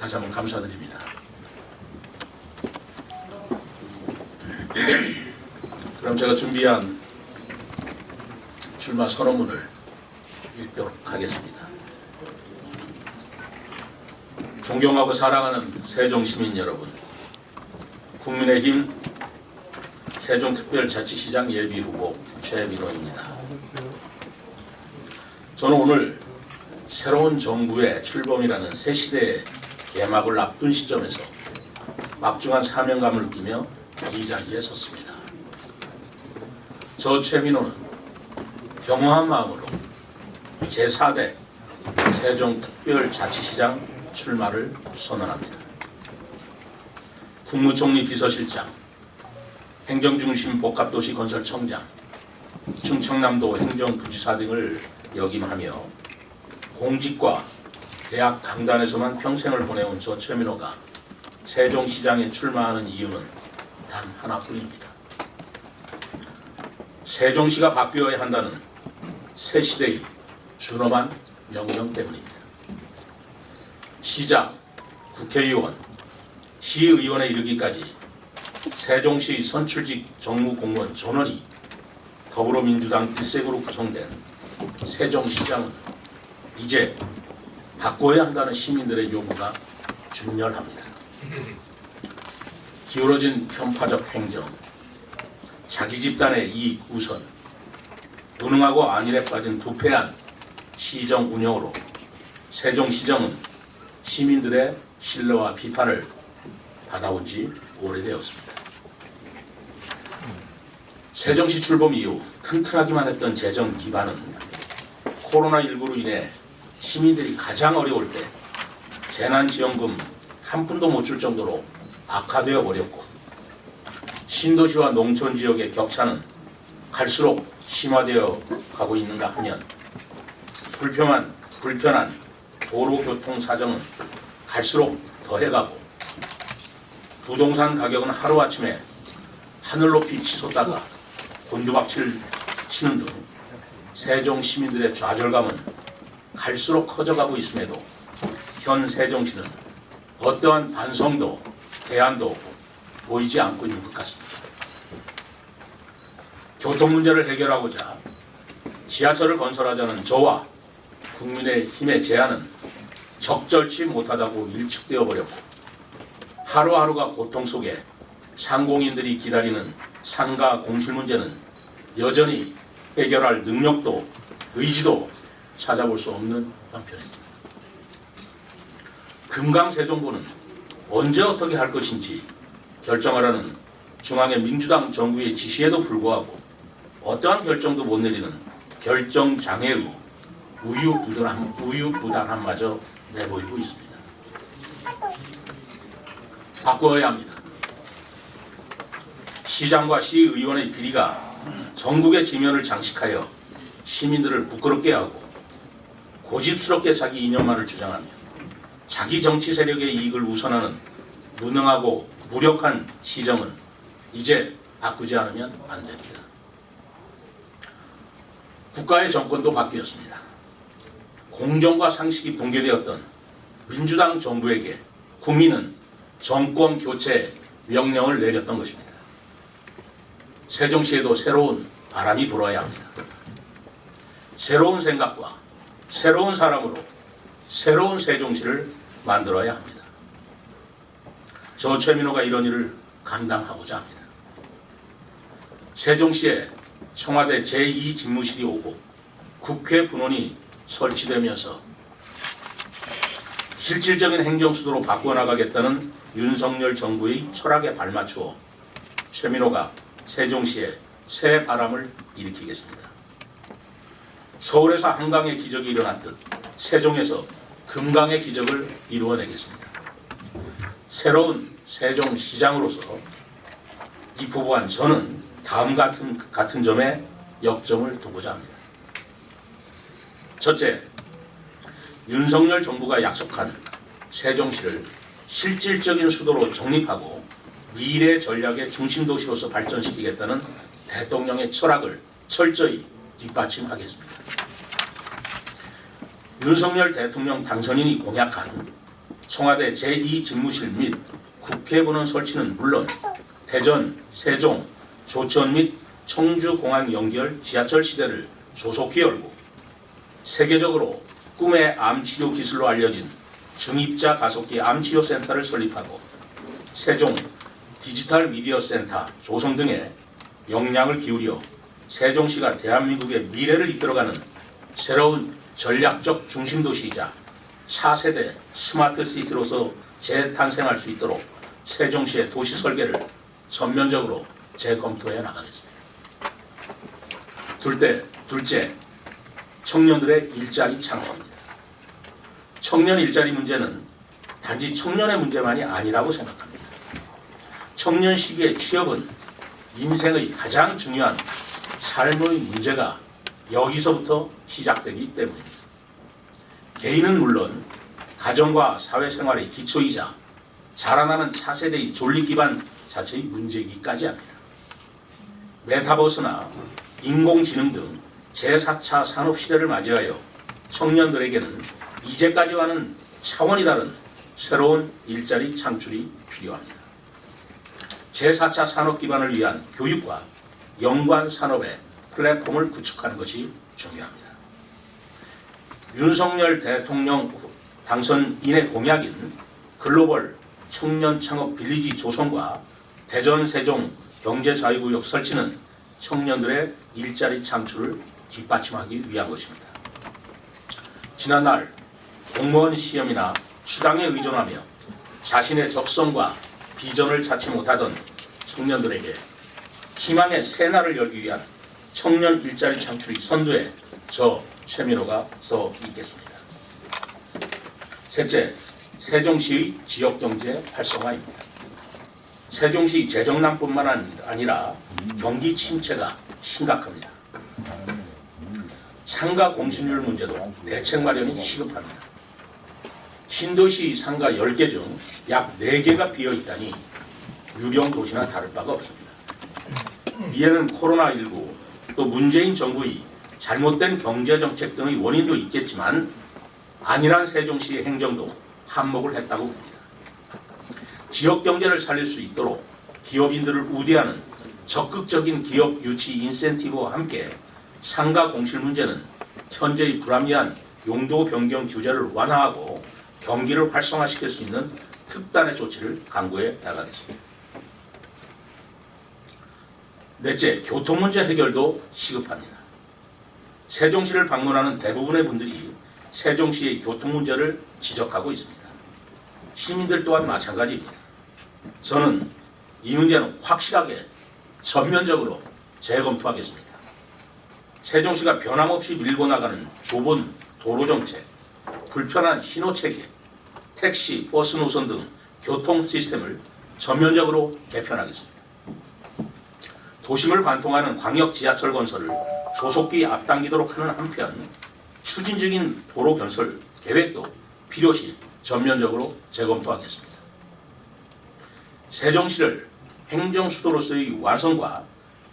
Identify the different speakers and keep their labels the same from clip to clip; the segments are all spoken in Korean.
Speaker 1: 다시 한번 감사드립니다. 그럼 제가 준비한 출마 선언문을 읽도록 하겠습니다. 존경하고 사랑하는 세종시민 여러분, 국민의힘 세종특별자치시장 예비후보 최민호입니다. 저는 오늘 새로운 정부의 출범이라는 새 시대의 개막을 앞둔 시점에서 막중한 사명감을 느끼며 이 자리에 섰습니다. 저 최민호는 겸허한 마음으로 제4대 세종특별자치시장 출마를 선언합니다. 국무총리 비서실장, 행정중심 복합도시건설청장, 충청남도 행정부지사 등을 역임하며 공직과 대학 강단에서만 평생을 보내온 저 최민호가 세종시장에 출마하는 이유는 단 하나뿐입니다. 세종시가 바뀌어야 한다는 새 시대의 준엄한 명령 때문입니다. 시장, 국회의원, 시의원에 이르기까지 세종시 선출직 정무공무원 전원이 더불어민주당 일색으로 구성된 세종시장은 이제 바꿔야 한다는 시민들의 요구가 준열합니다. 기울어진 편파적 행정, 자기 집단의 이익 우선, 무능하고 안일에 빠진 부패한 시정 운영으로 세종시정은 시민들의 신뢰와 비판을 받아온 지 오래되었습니다. 세종시 출범 이후 튼튼하기만 했던 재정 기반은 코로나19로 인해 시민들이 가장 어려울 때 재난지원금 한 푼도 못 줄 정도로 악화되어 버렸고, 신도시와 농촌 지역의 격차는 갈수록 심화되어 가고 있는가 하면 불편한 도로교통 사정은 갈수록 더해가고, 부동산 가격은 하루아침에 하늘 높이 치솟다가 곤두박질 치는 등 세종 시민들의 좌절감은 갈수록 커져가고 있음에도 현 세종시는 어떠한 반성도 대안도 보이지 않고 있는 것 같습니다. 교통 문제를 해결하고자 지하철을 건설하자는 저와 국민의힘의 제안은 적절치 못하다고 일축되어 버렸고, 하루하루가 고통 속에 상공인들이 기다리는 상가 공실 문제는 여전히 해결할 능력도 의지도 찾아볼 수 없는 형편입니다. 금강세종부는 언제 어떻게 할 것인지 결정하라는 중앙의 민주당 정부의 지시에도 불구하고 어떠한 결정도 못 내리는 결정장애의 우유부단함마저 내보이고 있습니다. 바꾸어야 합니다. 시장과 시의원의 비리가 전국의 지면을 장식하여 시민들을 부끄럽게 하고 고집스럽게 자기 이념만을 주장하며 자기 정치 세력의 이익을 우선하는 무능하고 무력한 시정은 이제 바꾸지 않으면 안 됩니다. 국가의 정권도 바뀌었습니다. 공정과 상식이 붕괴되었던 민주당 정부에게 국민은 정권 교체 명령을 내렸던 것입니다. 세종시에도 새로운 바람이 불어야 합니다. 새로운 생각과 새로운 사람으로 새로운 세종시를 만들어야 합니다. 저 최민호가 이런 일을 감당하고자 합니다. 세종시에 청와대 제2집무실이 오고 국회 분원이 설치되면서 실질적인 행정수도로 바꿔나가겠다는 윤석열 정부의 철학에 발맞추어 최민호가 세종시에 새 바람을 일으키겠습니다. 서울에서 한강의 기적이 일어났듯 세종에서 금강의 기적을 이루어내겠습니다. 새로운 세종시장으로서 입후보한 저는 다음 같은 점에 역점을 두고자 합니다. 첫째, 윤석열 정부가 약속한 세종시를 실질적인 수도로 정립하고 미래 전략의 중심도시로서 발전시키겠다는 대통령의 철학을 철저히 뒷받침하겠습니다. 윤석열 대통령 당선인이 공약한 청와대 제2집무실 및 국회본원 설치는 물론 대전, 세종, 조천 및 청주공항 연결 지하철 시대를 조속히 열고 세계적으로 꿈의 암치료 기술로 알려진 중입자 가속기 암치료센터를 설립하고 세종 디지털 미디어 센터 조성 등의 역량을 기울여 세종시가 대한민국의 미래를 이끌어가는 새로운 전략적 중심도시이자 4세대 스마트 시티로서 재탄생할 수 있도록 세종시의 도시 설계를 전면적으로 재검토해 나가겠습니다. 둘째, 청년들의 일자리 창출입니다. 청년 일자리 문제는 단지 청년의 문제만이 아니라고 생각합니다. 청년 시기의 취업은 인생의 가장 중요한 삶의 문제가 여기서부터 시작되기 때문입니다. 개인은 물론 가정과 사회생활의 기초이자 자라나는 차세대의 존립 기반 자체의 문제이기까지 합니다. 메타버스나 인공지능 등 제4차 산업시대를 맞이하여 청년들에게는 이제까지와는 차원이 다른 새로운 일자리 창출이 필요합니다. 제4차 산업 기반을 위한 교육과 연관 산업의 플랫폼을 구축하는 것이 중요합니다. 윤석열 대통령 당선인의 공약인 글로벌 청년 창업 빌리지 조성과 대전 세종 경제자유구역 설치는 청년들의 일자리 창출을 뒷받침하기 위한 것입니다. 지난날 공무원 시험이나 수당에 의존하며 자신의 적성과 비전을 찾지 못하던 청년들에게 희망의 새날을 열기 위한 청년 일자리 창출의 선두에 저 최민호가 서 있겠습니다. 셋째, 세종시의 지역경제 활성화입니다. 세종시 재정난뿐만 아니라 경기 침체가 심각합니다. 상가 공실률 문제도 대책 마련이 시급합니다. 신도시 상가 10개 중 약 4개가 비어있다니 유령 도시나 다를 바가 없습니다. 이에는 코로나19 또 문재인 정부의 잘못된 경제정책 등의 원인도 있겠지만 안일한 세종시의 행정도 한몫을 했다고 봅니다. 지역경제를 살릴 수 있도록 기업인들을 우대하는 적극적인 기업 유치 인센티브와 함께 상가 공실 문제는 현재의 불합리한 용도 변경 규제를 완화하고 경기를 활성화시킬 수 있는 특단의 조치를 강구해 나가겠습니다. 넷째, 교통 문제 해결도 시급합니다. 세종시를 방문하는 대부분의 분들이 세종시의 교통 문제를 지적하고 있습니다. 시민들 또한 마찬가지입니다. 저는 이 문제는 확실하게 전면적으로 재검토하겠습니다. 세종시가 변함없이 밀고 나가는 좁은 도로정책, 불편한 신호체계, 택시, 버스 노선 등 교통 시스템을 전면적으로 개편하겠습니다. 도심을 관통하는 광역 지하철 건설을 조속히 앞당기도록 하는 한편 추진 중인 도로 건설 계획도 필요시 전면적으로 재검토하겠습니다. 세종시를 행정수도로서의 완성과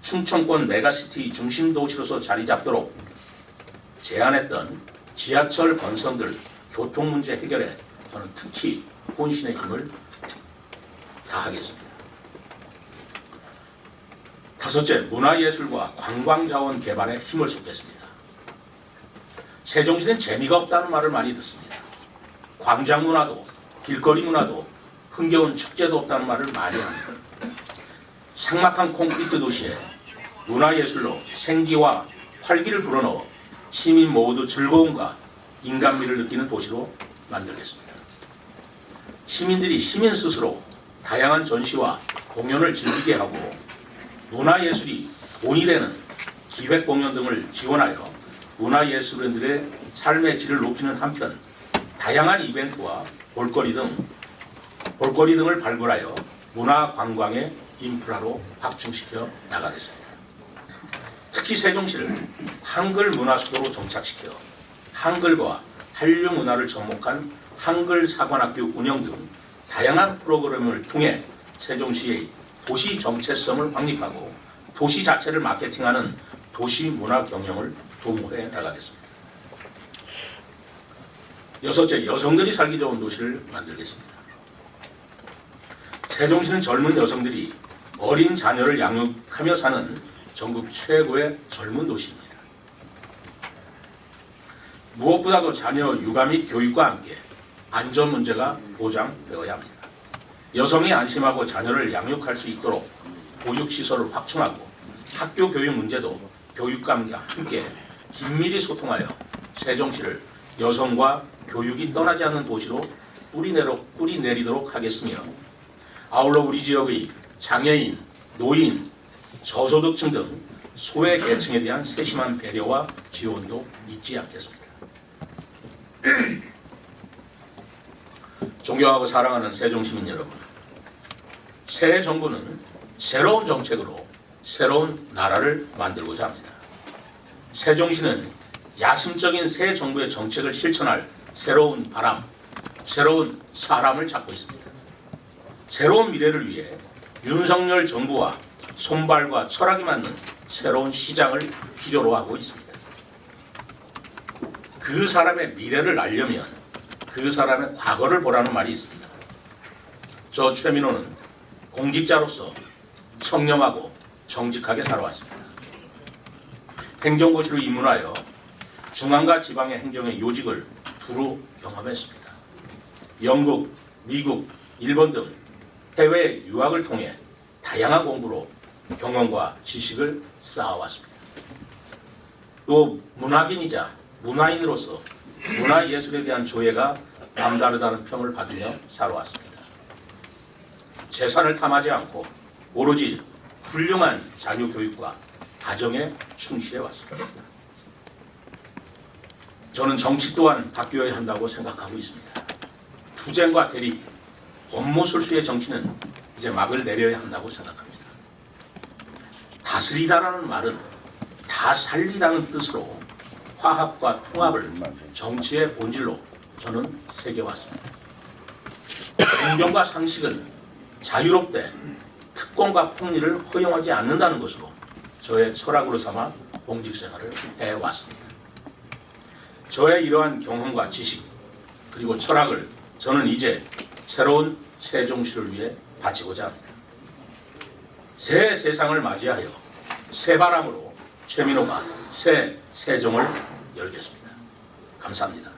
Speaker 1: 충청권 메가시티 중심 도시로서 자리 잡도록 제안했던 지하철 건설 교통 문제 해결에 저는 특히 혼신의 힘을 다하겠습니다. 다섯째, 문화예술과 관광자원 개발에 힘을 쏟겠습니다. 세종시는 재미가 없다는 말을 많이 듣습니다. 광장 문화도 길거리 문화도 흥겨운 축제도 없다는 말을 많이 합니다. 삭막한 콘크리트 도시에 문화예술로 생기와 활기를 불어넣어 시민 모두 즐거움과 인간미를 느끼는 도시로 만들겠습니다. 시민들이 시민 스스로 다양한 전시와 공연을 즐기게 하고 문화예술이 돈이 되는 기획공연 등을 지원하여 문화예술인들의 삶의 질을 높이는 한편 다양한 이벤트와 볼거리 등을 발굴하여 문화관광의 인프라로 확충시켜 나가겠습니다. 특히 세종시를 한글 문화수도로 정착시켜 한글과 한류 문화를 접목한 한글 사관학교 운영 등 다양한 프로그램을 통해 세종시의 도시 정체성을 확립하고 도시 자체를 마케팅하는 도시 문화 경영을 도모해 나가겠습니다. 여섯째, 여성들이 살기 좋은 도시를 만들겠습니다. 세종시는 젊은 여성들이 어린 자녀를 양육하며 사는 전국 최고의 젊은 도시입니다. 무엇보다도 자녀 육아 및 교육과 함께 안전 문제가 보장되어야 합니다. 여성이 안심하고 자녀를 양육할 수 있도록 보육시설을 확충하고 학교 교육 문제도 교육감과 함께 긴밀히 소통하여 세종시를 여성과 교육이 떠나지 않는 도시로 뿌리 내리도록 하겠으며, 아울러 우리 지역의 장애인, 노인, 저소득층 등 소외 계층에 대한 세심한 배려와 지원도 잊지 않겠습니다. 존경하고 사랑하는 세종시민 여러분, 새 정부는 새로운 정책으로 새로운 나라를 만들고자 합니다. 세종시는 야심적인 새 정부의 정책을 실천할 새로운 바람, 새로운 사람을 찾고 있습니다. 새로운 미래를 위해 윤석열 정부와 손발과 철학이 맞는 새로운 시장을 필요로 하고 있습니다. 그 사람의 미래를 알려면 그 사람의 과거를 보라는 말이 있습니다. 저 최민호는 공직자로서 청렴하고 정직하게 살아왔습니다. 행정고시로 입문하여 중앙과 지방의 행정의 요직을 두루 경험했습니다. 영국, 미국, 일본 등 해외 유학을 통해 다양한 공부로 경험과 지식을 쌓아왔습니다. 또 문학인이자 문화인으로서 문화예술에 대한 조예가 남다르다는 평을 받으며 살아왔습니다. 재산을 탐하지 않고 오로지 훌륭한 자녀교육과 가정에 충실해왔습니다. 저는 정치 또한 바뀌어야 한다고 생각하고 있습니다. 투쟁과 대립, 권모술수의 정치는 이제 막을 내려야 한다고 생각합니다. 다스리다라는 말은 다 살리다는 뜻으로 화합과 통합을 정치의 본질로 저는 새겨왔습니다. 공정과 상식은 자유롭되 특권과 폭리를 허용하지 않는다는 것으로 저의 철학으로 삼아 공직생활을 해왔습니다. 저의 이러한 경험과 지식 그리고 철학을 저는 이제 새로운 세종시를 위해 바치고자 합니다. 새 세상을 맞이하여 새 바람으로 최민호가 새 세종을 열겠습니다. 감사합니다.